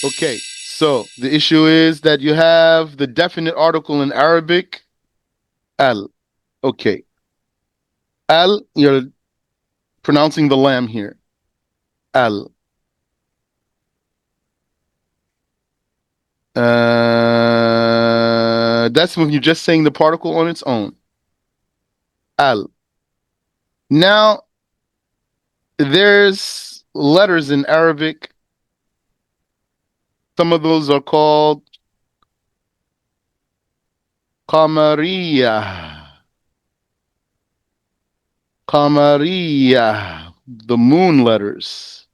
Okay, so the issue is that you have the definite article in Arabic, al. Okay, al, you're pronouncing the lam here. Al. That's when you're just saying the particle on its own. Al. Now, there's letters in Arabic. Some of those are called Qamariya. Qamariya. The moon letters.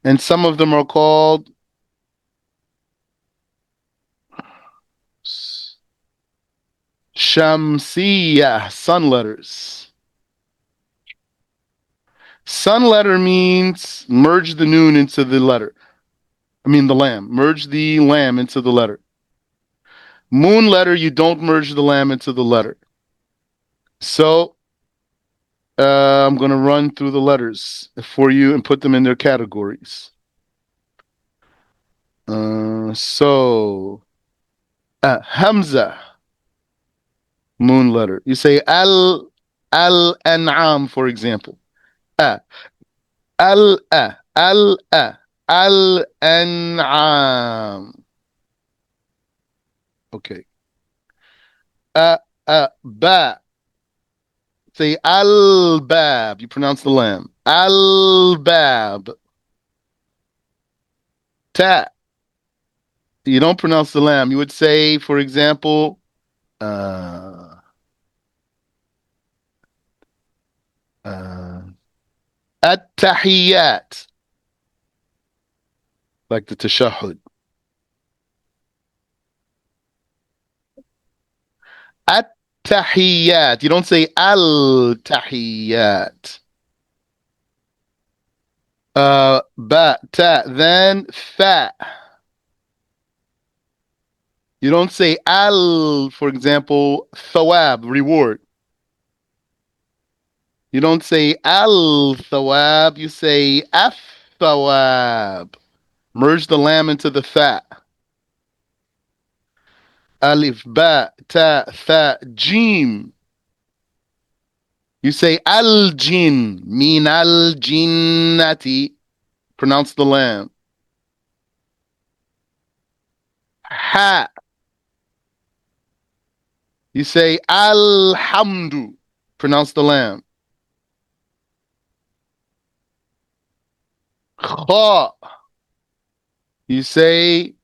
And some of them are called Shamsiya. Sun letters. Sun letter means merge the noon into the letter. I mean the lamb. Merge the lamb into the letter. Moon letter, you don't merge the lamb into the letter. So I'm going to run through the letters for you and put them in their categories. So Hamza, moon letter. You say al-an'am, for example. A, al-an'am. Okay. Ba. Say al-bab. You pronounce the lamb. Al-bab. Ta. You don't pronounce the lamb. You would say, for example, uh, uh, at-tahiyyat, like the tashahhud. At-tahiyyat. You don't say al-tahiyyat. Ba, ta, then fa. You don't say al, for example, thawab, reward. You don't say al thawab, you say af thawab. Merge the lamb into the fa. Alif, ba, ta, tha, jim. You say al jin, min al jinnati. Pronounce the lamb. Ha. You say alhamdu. Pronounce the lamb. Kha. You say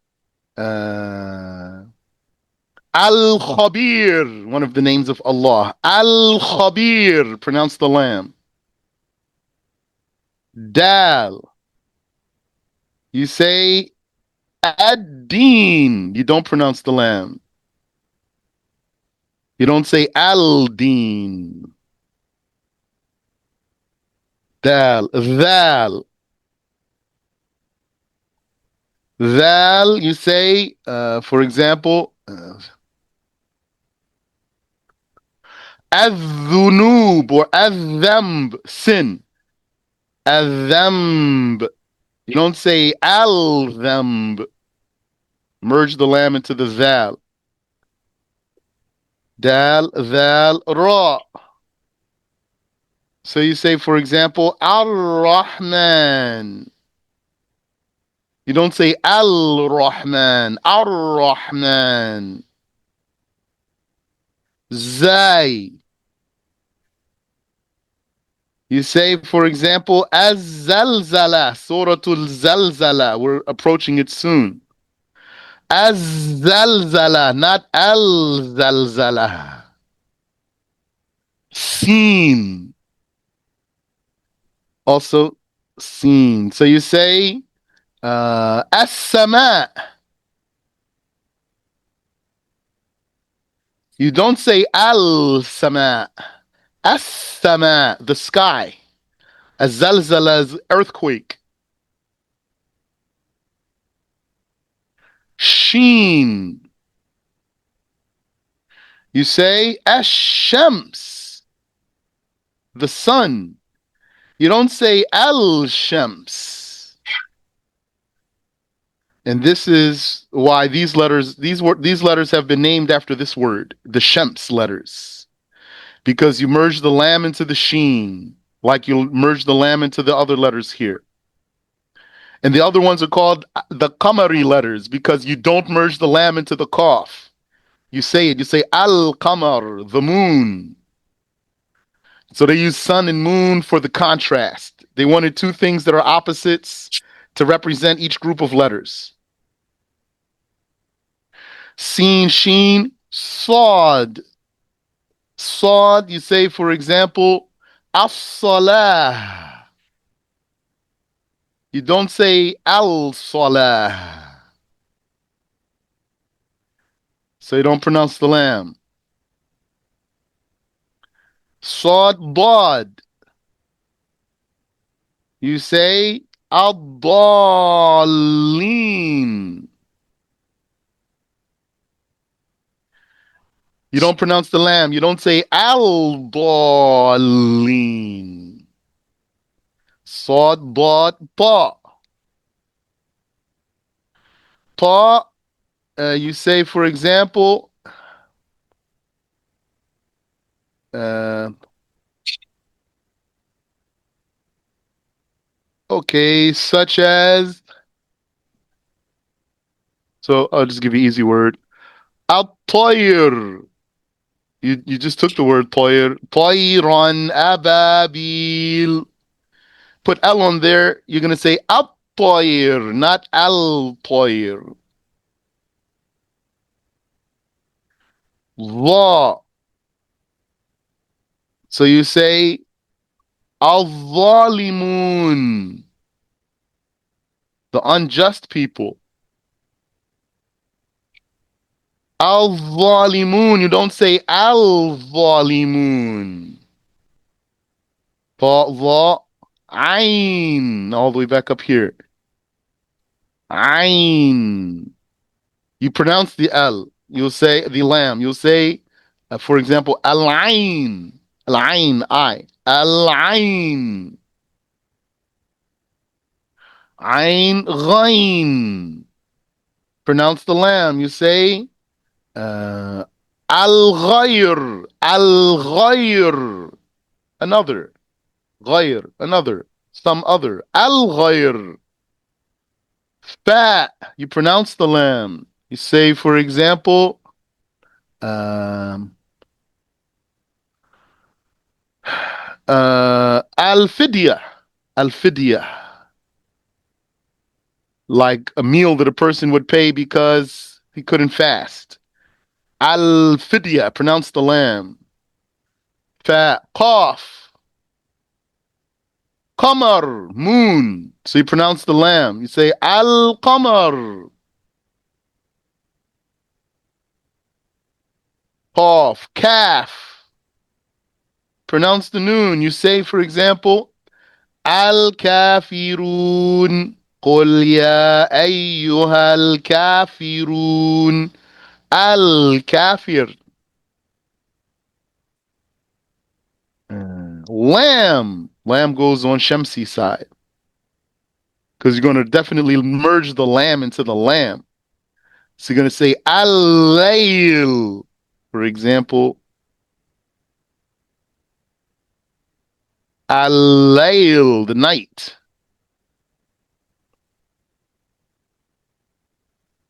Al-Khabir, one of the names of Allah. Al-Khabir, pronounce the lamb. Dal. You say Ad-Din. You don't pronounce the lamb. You don't say Al-Din. Dal. Thal. Thal, you say, for example, Adh-Dhunub or Adh-Dhamb, sin. Adh-Dhamb. You don't say Al-Dhamb. Merge the lamb into the Zal. Dal, Zal, Ra. So you say, for example, Ar-Rahman. You don't say Al-Rahman. Ar-Rahman. Zay. You say, for example, Az-Zalzala. Suratul Zalzala. We're approaching it soon. Az-Zalzala, not Al-Zalzala. Seen. Also seen. So you say as-sama. You don't say al-sama. As-sama, the sky. Az-zalzala is earthquake. Sheen. You say ash-shams, the sun. You don't say al-shams. And this is why these letters have been named after this word, the Shems letters, because you merge the lam into the sheen, like you merge the lam into the other letters here. And the other ones are called the Qamari letters because you don't merge the lam into the qaf. You say al-Qamar, the moon. So they use sun and moon for the contrast. They wanted two things that are opposites to represent each group of letters. Seen, sheen, sawed. Sawed, you say, for example, as-salah. You don't say al-salah. So you don't pronounce the lam. Sawd, dad. You say ad-dallin. You don't pronounce the lam. You don't say al-dallin. Sawd, dad, ta. Ta, you say, for example, uh, okay, such as, so I'll just give you an easy word. At-tayr. You just took the word tayr. Tayran ababil. Put L on there. You're going to say at-tayr, not al-tayr. Law. So you say al-zalimun, the unjust people. Al-zalimun. You don't say al-zalimun. Ta, za, ain. All the way back up here. Ain. You pronounce the L. You'll say the lamb. You'll say, for example, al-ain. Al-ain, I. Al-ain. Ain, ghain. Pronounce the lamb. You say, uh, al-ghayr. Al-ghayr. Another. Ghayr. Another. Some other. Al-ghayr. Fa. You pronounce the lamb. You say, for example, um, al-fidya. Al-fidya. Like a meal that a person would pay because he couldn't fast. Al-fidya. Pronounce the lamb. Fa. Qaf. Qamar. Moon. So you pronounce the lamb. You say al-qamar. Qaf. Kaf. Pronounce the noon. You say, for example, الكافرون قل يا أيها الكافرون الكافر. Lamb. Lamb goes on Shamsi side because you're going to definitely merge the lamb into the lamb. So you're going to say al-layl, for example, al-layl, the night.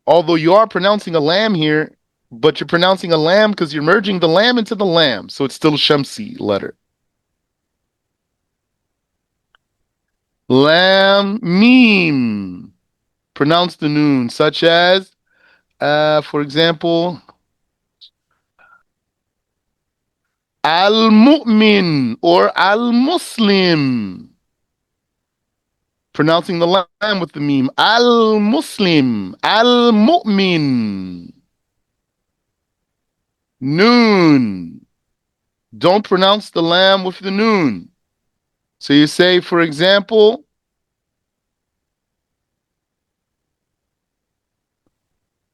Although you are pronouncing a lamb here, but you're pronouncing a lamb because you're merging the lamb into the lamb, so it's still Shamsi letter. Lam mim. Pronounce the noon, such as, for example, al mu'min or al muslim. Pronouncing the lam with the meme. Al muslim, al mu'min. Noon. Don't pronounce the lam with the noon. So you say, for example,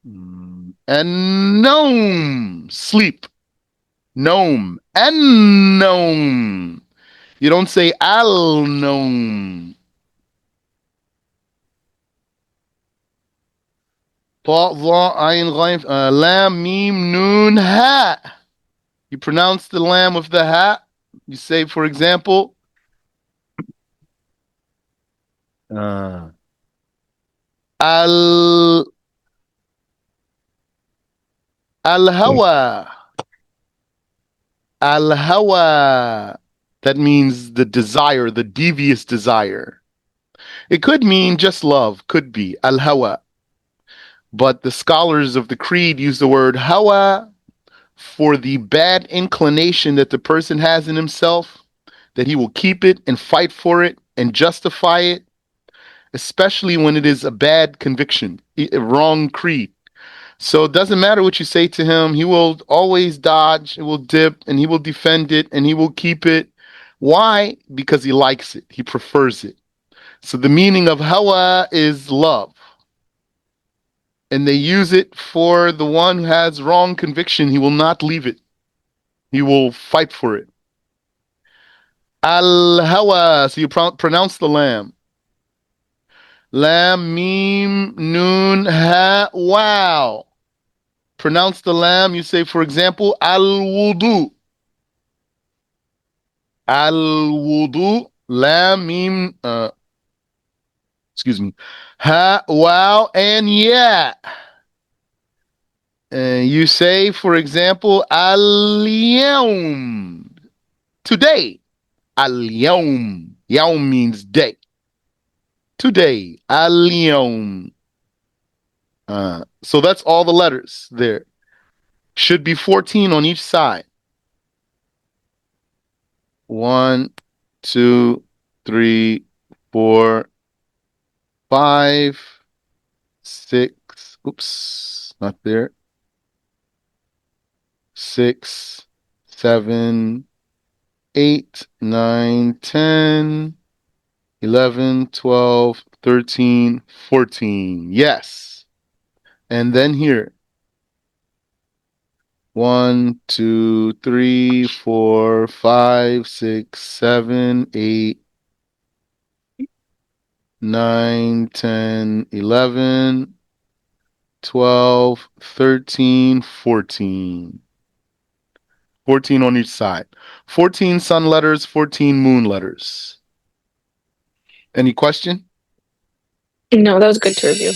and noam, sleep. Noam, and noam. You don't say al noam. Ta, Za, Ayin, Ghain, Lam, Mim, Noon, Ha. You pronounce the lam with the ha. You say, for example, uh, al al hawa al hawa. That means the desire, the devious desire. It could mean just love, could be al hawa. But the scholars of the creed use the word hawa for the bad inclination that the person has in himself, that he will keep it and fight for it and justify it, especially when it is a bad conviction, a wrong creed. So it doesn't matter what you say to him, he will always dodge, he will dip, and he will defend it, and he will keep it. Why? Because he likes it, he prefers it. So the meaning of hawa is love. And they use it for the one who has wrong conviction. He will not leave it. He will fight for it. Al hawa. So you pronounce the lamb. Lam, mim, noon, ha, wow. Pronounce the lamb. You say, for example, al wudu. Al wudu. Lam, mim, excuse me. Ha, wow, and yeah. You say, for example, al yawm. Today. Al yawm. Yawm means day. Today. Al yawm. So that's all the letters there. Should be 14 on each side. 1, 2, 3, 4, 5, 6. Oops, not there. 6, 7, 8, 9, 10, 11, 12, 13, 14. Yes. And then here. 1, 2, 3, 4, 5, 6, 7, 8, 9, 10, 11, 12, 13, 14. 14 on each side. 14 sun letters, 14 moon letters. Any question? No, that was good to review.